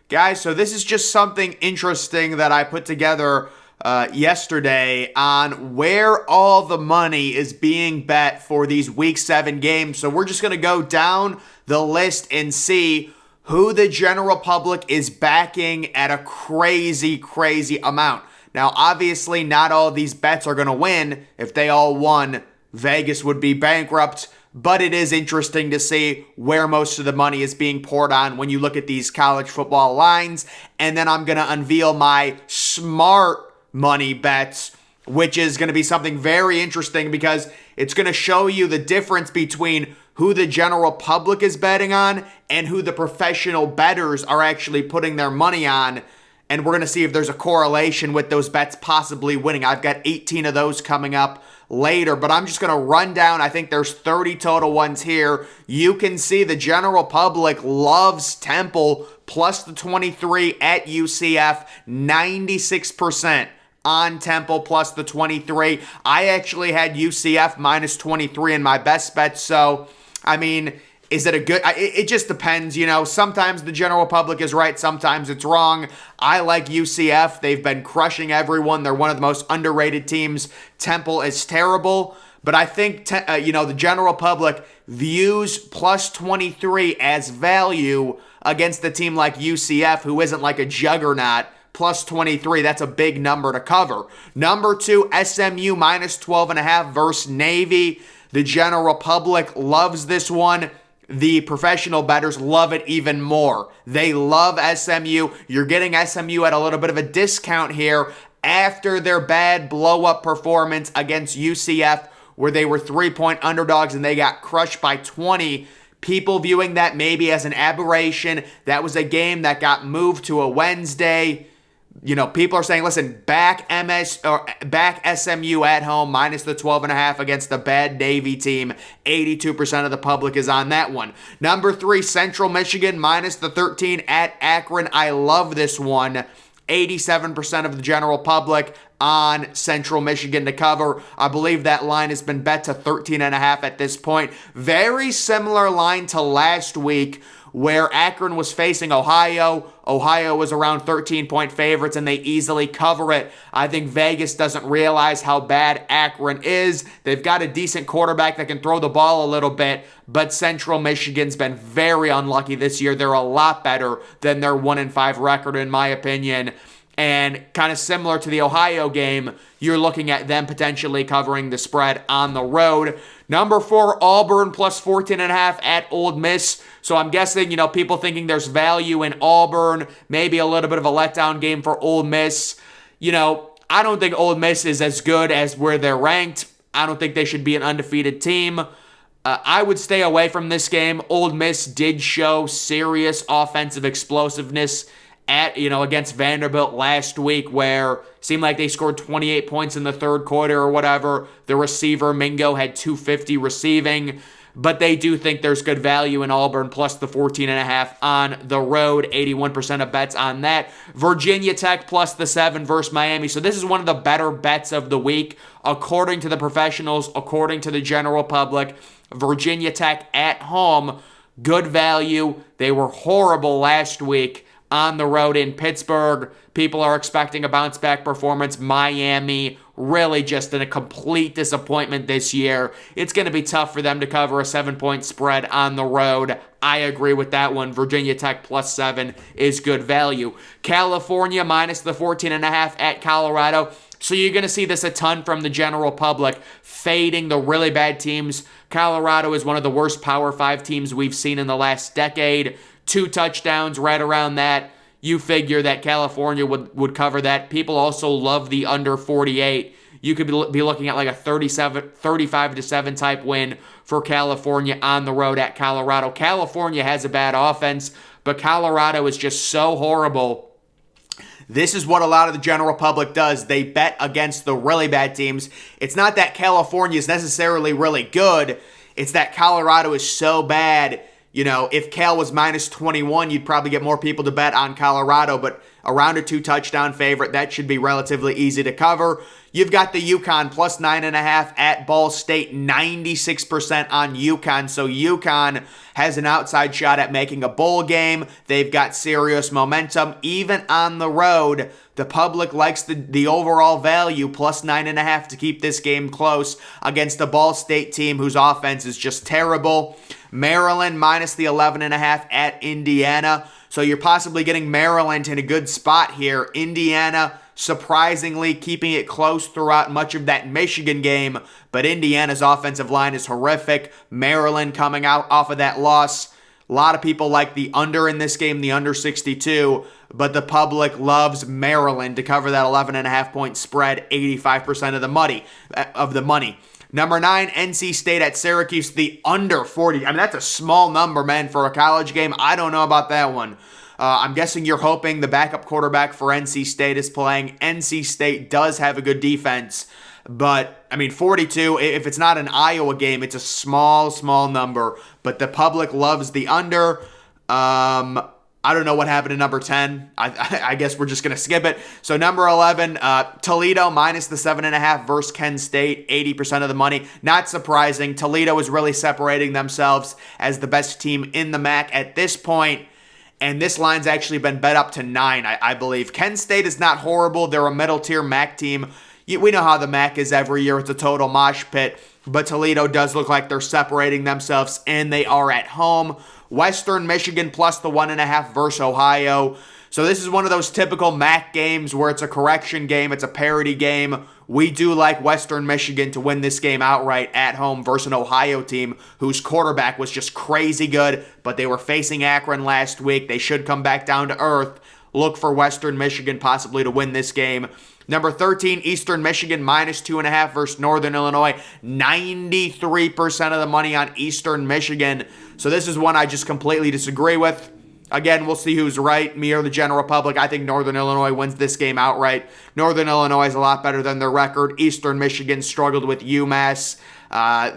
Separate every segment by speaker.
Speaker 1: Guys, so this is just something interesting that I put together yesterday on where all the money is being bet for these Week 7 games. So we're just going to go down the list and see who the general public is backing at a crazy, crazy amount. Now, obviously, not all of these bets are going to win. If they all won, Vegas would be bankrupt. But it is interesting to see where most of the money is being poured on when you look at these college football lines. And then I'm going to unveil my smart money bets, which is going to be something very interesting because it's going to show you the difference between who the general public is betting on and who the professional bettors are actually putting their money on. And we're going to see if there's a correlation with those bets possibly winning. I've got 18 of those coming up later, but I'm just going to run down. I think there's 30 total ones here. You can see the general public loves Temple plus the 23 at UCF, 96% on Temple plus the 23. I actually had UCF minus 23 in my best bet. So, I mean, is it a good? It just depends, you know. Sometimes the general public is right, sometimes it's wrong. I like UCF. They've been crushing everyone. They're one of the most underrated teams. Temple is terrible, but I think the general public views plus 23 as value against a team like UCF, who isn't like a juggernaut. Plus 23, that's a big number to cover. Number 2, SMU minus 12.5 versus Navy. The general public loves this one. The professional bettors love it even more. They love SMU. You're getting SMU at a little bit of a discount here after their bad blow-up performance against UCF, where they were 3-point underdogs and they got crushed by 20. People viewing that maybe as an aberration. That was a game that got moved to a Wednesday. You know, people are saying, listen, back SMU at home minus the 12.5 against the bad Navy team. 82% of the public is on that one. Number 3, Central Michigan minus the 13 at Akron. I love this one. 87% of the general public on Central Michigan to cover. I believe that line has been bet to 13.5 at this point. Very similar line to last week, where Akron was facing Ohio. Ohio was around 13-point favorites, and they easily cover it. I think Vegas doesn't realize how bad Akron is. They've got a decent quarterback that can throw the ball a little bit, but Central Michigan's been very unlucky this year. They're a lot better than their 1-5 record, in my opinion. And kind of similar to the Ohio game, you're looking at them potentially covering the spread on the road. Number 4, Auburn plus 14.5 at Ole Miss. So I'm guessing, people thinking there's value in Auburn, maybe a little bit of a letdown game for Ole Miss. I don't think Ole Miss is as good as where they're ranked. I don't think they should be an undefeated team. I would stay away from this game. Ole Miss did show serious offensive explosiveness against Vanderbilt last week, where it seemed like they scored 28 points in the third quarter or whatever. The receiver, Mingo, had 250 receiving. But they do think there's good value in Auburn plus the 14.5 on the road. 81% of bets on that. Virginia Tech plus the 7 versus Miami. So this is one of the better bets of the week. According to the professionals, according to the general public, Virginia Tech at home, good value. They were horrible last week on the road in Pittsburgh. People are expecting a bounce-back performance. Miami, really just a complete disappointment this year. It's going to be tough for them to cover a 7-point spread on the road. I agree with that one. Virginia Tech plus 7 is good value. California minus the 14.5 at Colorado. So you're going to see this a ton from the general public, fading the really bad teams. Colorado is one of the worst Power 5 teams we've seen in the last decade. 2 touchdowns right around that. You figure that California would cover that. People also love the under 48. You could be looking at like a 35-7 type win for California on the road at Colorado. California has a bad offense, but Colorado is just so horrible. This is what a lot of the general public does. They bet against the really bad teams. It's not that California is necessarily really good. It's that Colorado is so bad. if Cal was minus 21, you'd probably get more people to bet on Colorado, but around a 2-touchdown favorite, that should be relatively easy to cover. You've got the UConn plus 9.5 at Ball State, 96% on UConn. So UConn has an outside shot at making a bowl game. They've got serious momentum. Even on the road, the public likes the overall value, plus 9.5 to keep this game close against a Ball State team whose offense is just terrible. Maryland minus the 11.5 at Indiana. So you're possibly getting Maryland in a good spot here. Indiana surprisingly keeping it close throughout much of that Michigan game, but Indiana's offensive line is horrific. Maryland coming out off of that loss. A lot of people like the under in this game, the under 62, but the public loves Maryland to cover that 11.5 point spread, 85% of the money. Number 9, NC State at Syracuse, the under 40. I mean, that's a small number, man, for a college game. I don't know about that one. I'm guessing you're hoping the backup quarterback for NC State is playing. NC State does have a good defense, but, 42, if it's not an Iowa game, it's a small number, but the public loves the under. I don't know what happened to number 10. I guess we're just going to skip it. So number 11, Toledo minus the 7.5 versus Kent State, 80% of the money. Not surprising. Toledo is really separating themselves as the best team in the MAC at this point. And this line's actually been bet up to 9, I believe. Kent State is not horrible. They're a middle-tier MAC team. We know how the MAC is every year. It's a total mosh pit. But Toledo does look like they're separating themselves, and they are at home. Western Michigan plus the 1.5 versus Ohio. So this is one of those typical MAC games where it's a correction game. It's a parity game. We do like Western Michigan to win this game outright at home versus an Ohio team whose quarterback was just crazy good, but they were facing Akron last week. They should come back down to earth. Look for Western Michigan possibly to win this game. Number 13, Eastern Michigan minus 2.5 versus Northern Illinois. 93% of the money on Eastern Michigan. So this is one I just completely disagree with. Again, we'll see who's right, me or the general public. I think Northern Illinois wins this game outright. Northern Illinois is a lot better than their record. Eastern Michigan struggled with UMass.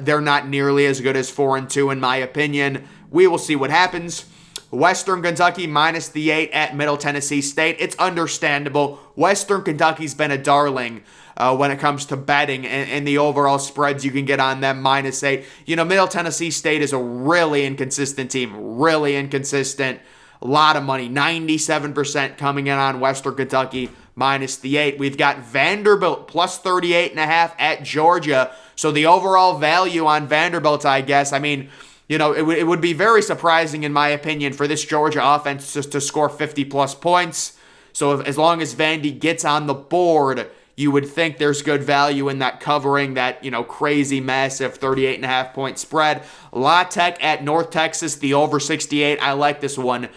Speaker 1: They're not nearly as good as 4-2 in my opinion. We will see what happens. Western Kentucky minus the 8 at Middle Tennessee State. It's understandable. Western Kentucky's been a darling when it comes to betting and the overall spreads you can get on them, minus 8. Middle Tennessee State is a really inconsistent team. Really inconsistent. A lot of money. 97% coming in on Western Kentucky minus the 8. We've got Vanderbilt plus 38.5 at Georgia. So the overall value on Vanderbilt, I guess, it would be very surprising, in my opinion, for this Georgia offense just to score 50-plus points. So as long as Vandy gets on the board, you would think there's good value in that covering that, crazy, massive 38.5 point spread. La Tech at North Texas, the over 68. I like this one.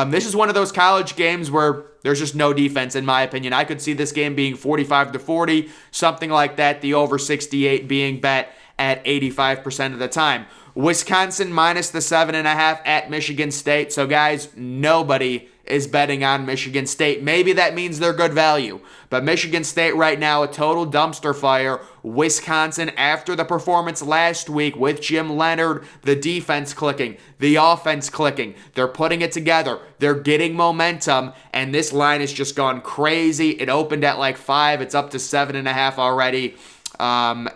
Speaker 1: This is one of those college games where there's just no defense, in my opinion. I could see this game being 45-40, something like that. The over 68 being bet at 85% of the time. Wisconsin minus the 7.5 at Michigan State. So, guys, nobody is betting on Michigan State. Maybe that means they're good value. But Michigan State right now, a total dumpster fire. Wisconsin, after the performance last week with Jim Leonard, the defense clicking, the offense clicking. They're putting it together. They're getting momentum. And this line has just gone crazy. It opened at like 5. It's up to 7.5 already.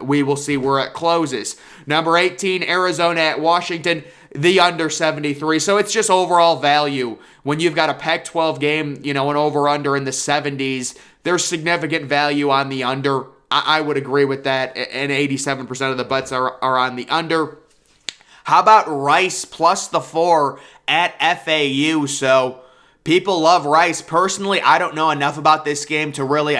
Speaker 1: We will see where it closes. Number 18, Arizona at Washington, the under 73. So it's just overall value. When you've got a Pac-12 game, an over-under in the 70s, there's significant value on the under. I would agree with that, and 87% of the bets are on the under. How about Rice plus the 4 at FAU? So people love Rice. Personally, I don't know enough about this game to really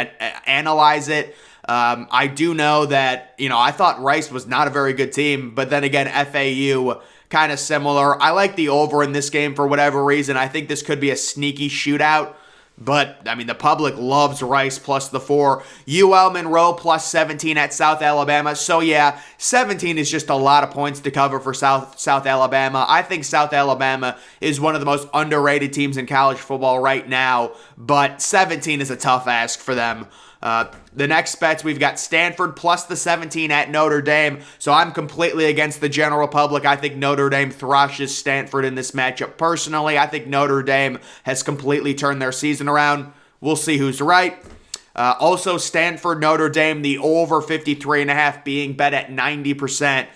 Speaker 1: analyze it. I do know that, I thought Rice was not a very good team, but then again, FAU, kind of similar. I like the over in this game for whatever reason. I think this could be a sneaky shootout, but, the public loves Rice plus the 4. UL Monroe plus 17 at South Alabama. So, yeah, 17 is just a lot of points to cover for South Alabama. I think South Alabama is one of the most underrated teams in college football right now, but 17 is a tough ask for them. The next bets, we've got Stanford plus the 17 at Notre Dame. So I'm completely against the general public. I think Notre Dame thrashes Stanford in this matchup personally. I think Notre Dame has completely turned their season around. We'll see who's right. Also, Stanford, Notre Dame, the over 53.5 being bet at 90%.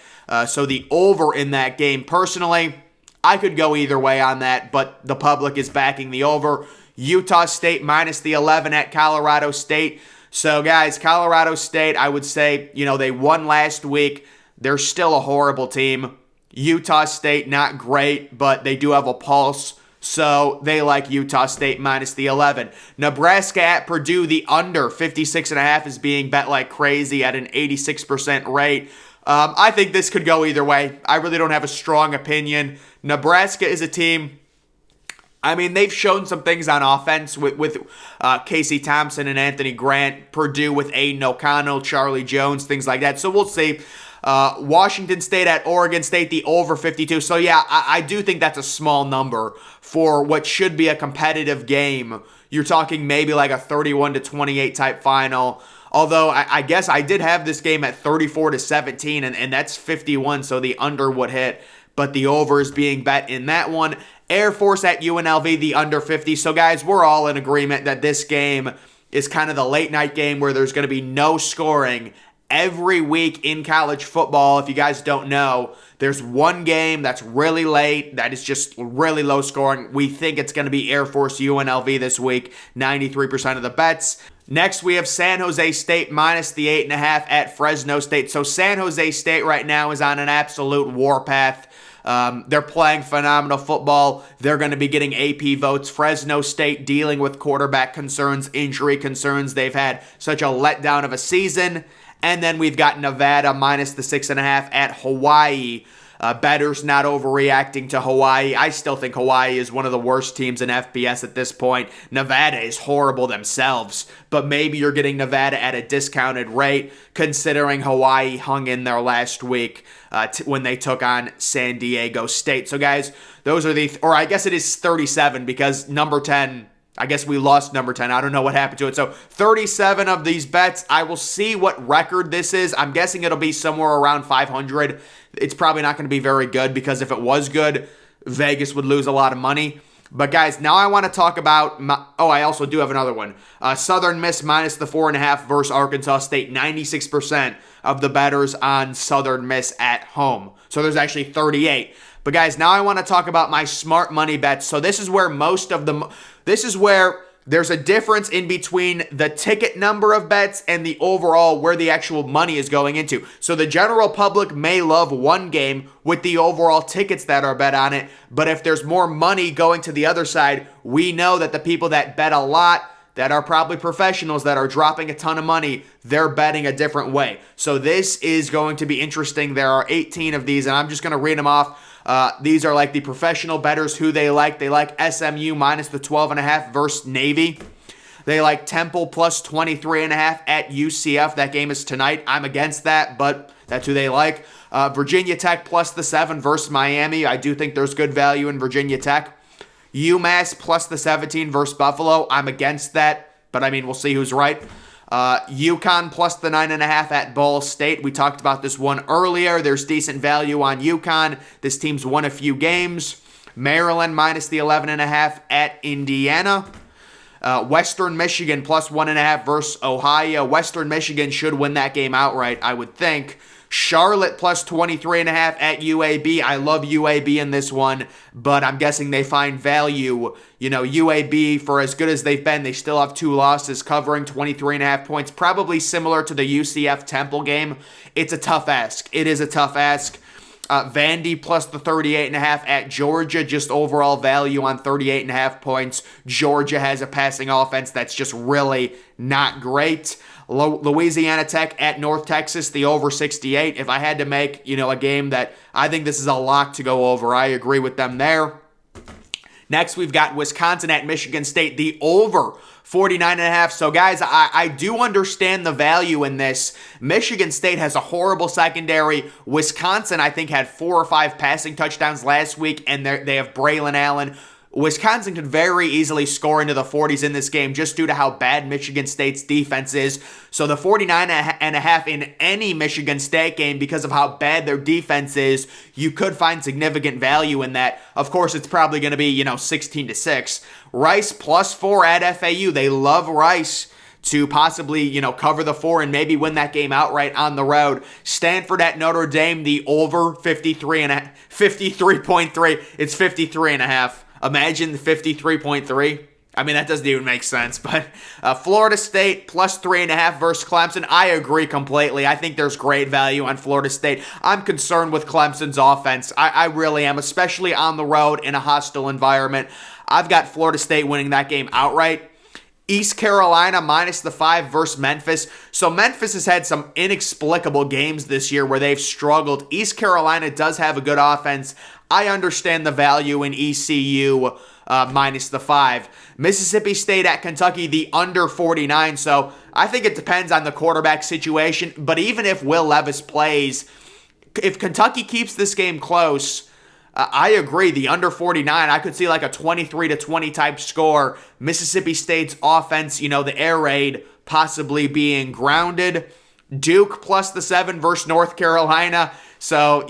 Speaker 1: So the over in that game, personally, I could go either way on that, but the public is backing the over. Utah State minus the 11 at Colorado State. So, guys, Colorado State, I would say, they won last week. They're still a horrible team. Utah State, not great, but they do have a pulse. So, they like Utah State minus the 11. Nebraska at Purdue, the under 56.5 is being bet like crazy at an 86% rate. I think this could go either way. I really don't have a strong opinion. Nebraska is a team, they've shown some things on offense with Casey Thompson and Anthony Grant, Purdue with Aiden O'Connell, Charlie Jones, things like that. So we'll see. Washington State at Oregon State, the over 52. So yeah, I do think that's a small number for what should be a competitive game. You're talking maybe like a 31-28 type final. Although I guess I did have this game at 34-17, and that's 51, so the under would hit. But the over is being bet in that one. Air Force at UNLV, the under 50. So, guys, we're all in agreement that this game is kind of the late night game where there's going to be no scoring. Every week in college football, if you guys don't know, there's one game that's really late, that is just really low scoring. We think it's going to be Air Force UNLV this week, 93% of the bets. Next, we have San Jose State minus the 8.5 at Fresno State. So San Jose State right now is on an absolute warpath. They're playing phenomenal football. They're going to be getting AP votes. Fresno State dealing with quarterback concerns, injury concerns. They've had such a letdown of a season. And then we've got Nevada minus the 6.5 at Hawaii. Bettors not overreacting to Hawaii. I still think Hawaii is one of the worst teams in FBS at this point. Nevada is horrible themselves, but maybe you're getting Nevada at a discounted rate considering Hawaii hung in there last week when they took on San Diego State. So guys, those are or I guess it is 37 because number 10, I guess we lost number 10. I don't know what happened to it. So 37 of these bets. I will see what record this is. I'm guessing it'll be somewhere around 500. It's probably not going to be very good because if it was good, Vegas would lose a lot of money. But guys, now I want to talk about, I also do have another one. Southern Miss minus the 4.5 versus Arkansas State. 96% of the bettors on Southern Miss at home. So there's actually 38. But guys, now I want to talk about my smart money bets. So this is where there's a difference in between the ticket number of bets and the overall where the actual money is going into. So the general public may love one game with the overall tickets that are bet on it, but if there's more money going to the other side, we know that the people that bet a lot, that are probably professionals that are dropping a ton of money, they're betting a different way. So this is going to be interesting. There are 18 of these, and I'm just going to read them off. These are like the professional bettors who they like. They like SMU minus the 12.5 versus Navy. They like Temple plus 23.5 at UCF. That game is tonight. I'm against that, but that's who they like. Virginia Tech plus the 7 versus Miami. I do think there's good value in Virginia Tech. UMass plus the 17 versus Buffalo. I'm against that, but we'll see who's right. UConn plus the 9.5 at Ball State. We talked about this one earlier. There's decent value on UConn. This team's won a few games. Maryland minus the 11.5 at Indiana. Western Michigan plus 1.5 versus Ohio. Western Michigan should win that game outright, I would think. Charlotte plus 23.5 at UAB. I love UAB in this one, but I'm guessing they find value. UAB, for as good as they've been, they still have 2 losses, covering 23.5 points, probably similar to the UCF Temple game. It's a tough ask. It is a tough ask. Vandy plus the 38.5 at Georgia, just overall value on 38.5 points. Georgia has a passing offense that's just really not great. Louisiana Tech at North Texas, the over 68. If I had to make, a game that I think this is a lock to go over, I agree with them there. Next, we've got Wisconsin at Michigan State, the over 49.5. So, guys, I do understand the value in this. Michigan State has a horrible secondary. Wisconsin, I think, had 4 or 5 passing touchdowns last week, and they have Braylon Allen. Wisconsin could very easily score into the 40s in this game just due to how bad Michigan State's defense is. So the 49.5 in any Michigan State game, because of how bad their defense is, you could find significant value in that. Of course, it's probably going to be, 16-6. Rice +4 at FAU. They love Rice to possibly, cover the 4 and maybe win that game outright on the road. Stanford at Notre Dame, the over 53.3. It's 53.5. Imagine the 53.3. I mean, that doesn't even make sense. But Florida State +3.5 versus Clemson. I agree completely. I think there's great value on Florida State. I'm concerned with Clemson's offense. I really am, especially on the road in a hostile environment. I've got Florida State winning that game outright. East Carolina -5 versus Memphis. So Memphis has had some inexplicable games this year where they've struggled. East Carolina does have a good offense. I understand the value in ECU -5. Mississippi State at Kentucky, the under 49. So I think it depends on the quarterback situation. But even if Will Levis plays, if Kentucky keeps this game close, I agree. The under 49, I could see like a 23-20 type score. Mississippi State's offense, the air raid possibly being grounded. Duke +7 versus North Carolina. So,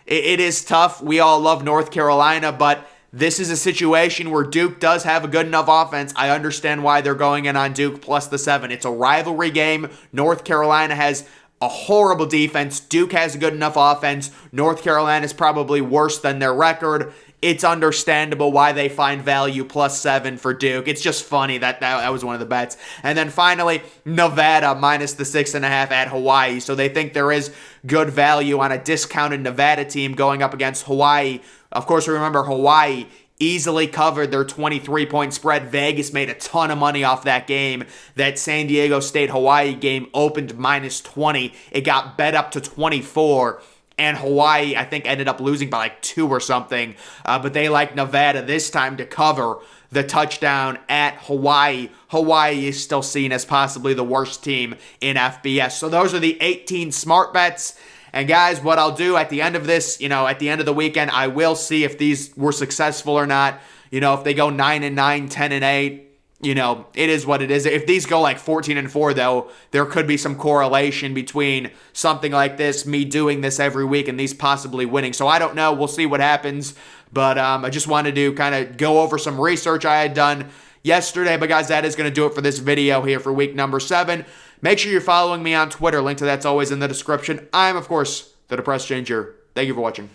Speaker 1: it is tough. We all love North Carolina, but this is a situation where Duke does have a good enough offense. I understand why they're going in on Duke +7. It's a rivalry game. North Carolina has a horrible defense. Duke has a good enough offense. North Carolina is probably worse than their record. It's understandable why they find value +7 for Duke. It's just funny that was one of the bets. And then finally, Nevada -6.5 at Hawaii. So they think there is good value on a discounted Nevada team going up against Hawaii. Of course, remember Hawaii easily covered their 23-point spread. Vegas made a ton of money off that game. That San Diego State-Hawaii game opened -20. It got bet up to 24. And Hawaii, I think, ended up losing by like 2 or something. But they like Nevada this time to cover the touchdown at Hawaii. Hawaii is still seen as possibly the worst team in FBS. So those are the 18 smart bets. And guys, what I'll do at the end of this, at the end of the weekend, I will see if these were successful or not. If they go 9-9, 10-8, it is what it is. If these go like 14-4, though, there could be some correlation between something like this, me doing this every week, and these possibly winning. So I don't know. We'll see what happens. But I just wanted to kind of go over some research I had done yesterday. But guys, that is going to do it for this video here for week number 7. Make sure you're following me on Twitter. Link to that's always in the description. I'm, of course, the Depressed Changer. Thank you for watching.